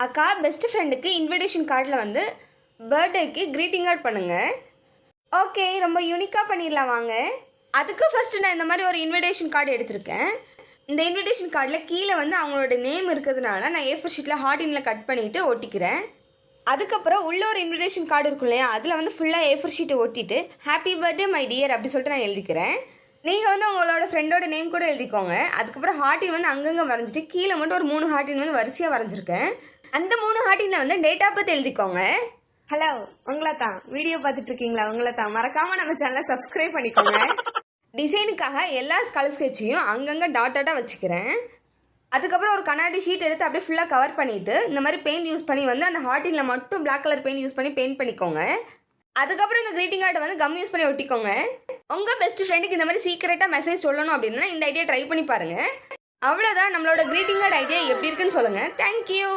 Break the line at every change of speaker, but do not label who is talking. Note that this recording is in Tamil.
அக்கா பெஸ்ட் ஃப்ரெண்டுக்கு இன்விடேஷன் கார்டில் வந்து பர்த்டேக்கு க்ரீட்டிங் கார்டு பண்ணுங்கள். ஓகே, ரொம்ப யூனிக்காக பண்ணிடலாம் வாங்க. அதுக்கு ஃபஸ்ட்டு நான் இந்த மாதிரி ஒரு இன்விடேஷன் கார்டு எடுத்திருக்கேன். இந்த இன்விடேஷன் கார்டில் கீழே வந்து அவங்களோட நேம் இருக்கிறதுனால நான் A4 ஷீட்டில் ஹார்டினில் கட் பண்ணிவிட்டு ஒட்டிக்கிறேன். அதுக்கப்புறம் உள்ள ஒரு இன்விடேஷன் கார்டு இருக்கும் இல்லையா, அதில் வந்து ஃபுல்லாக A4 ஷீட்டை ஒட்டிட்டு ஹாப்பி பர்த்டே மை டியர் அப்படி சொல்லிட்டு நான் எழுதிக்கிறேன். நீங்கள் வந்து உங்களோட ஃப்ரெண்டோட நேம் கூட எழுதிக்கோங்க. அதுக்கப்புறம் ஹார்டின் வந்து அங்கங்கே வரைஞ்சிட்டு கீழே மட்டும் ஒரு 3 ஹார்டின் வந்து வரிசையாக வரைஞ்சிருக்கேன். அந்த 3 ஹார்டினில் வந்து டேட் ஆஃப் பர்த் எழுதிக்கோங்க. ஹலோ, உங்களை தான் வீடியோ பார்த்துட்டு இருக்கீங்களா? உங்களை தான் மறக்காமல் நம்ம சேனலை சப்ஸ்கிரைப் பண்ணிக்கோங்க. டிசைனுக்காக எல்லா கலர் ஸ்கெட்சையும் அங்கங்கே டாட்டாக வச்சுக்கிறேன். அதுக்கப்புறம் ஒரு கண்ணாடி ஷீட் எடுத்து அப்படியே ஃபுல்லாக கவர் பண்ணிவிட்டு இந்த மாதிரி பெயிண்ட் யூஸ் பண்ணி வந்து அந்த ஹார்டினில் மட்டும் பிளாக் கலர் பெயிண்ட் யூஸ் பண்ணி பெயிண்ட் பண்ணிக்கோங்க. அதுக்கப்புறம் இந்த க்ரீட்டிங் கார்டை வந்து கம் யூஸ் பண்ணி ஒட்டிக்கோங்க. உங்கள் பெஸ்ட் ஃப்ரெண்டுக்கு இந்த மாதிரி சீக்கிரட்டாக மெசேஜ் சொல்லணும் அப்படின்னா இந்த ஐடியா ட்ரை பண்ணி பாருங்கள். அவ்வளோதான், நம்மளோட க்ரீட்டிங் கார்டு ஐடியா எப்படி இருக்குன்னு சொல்லுங்கள். தேங்க்யூ.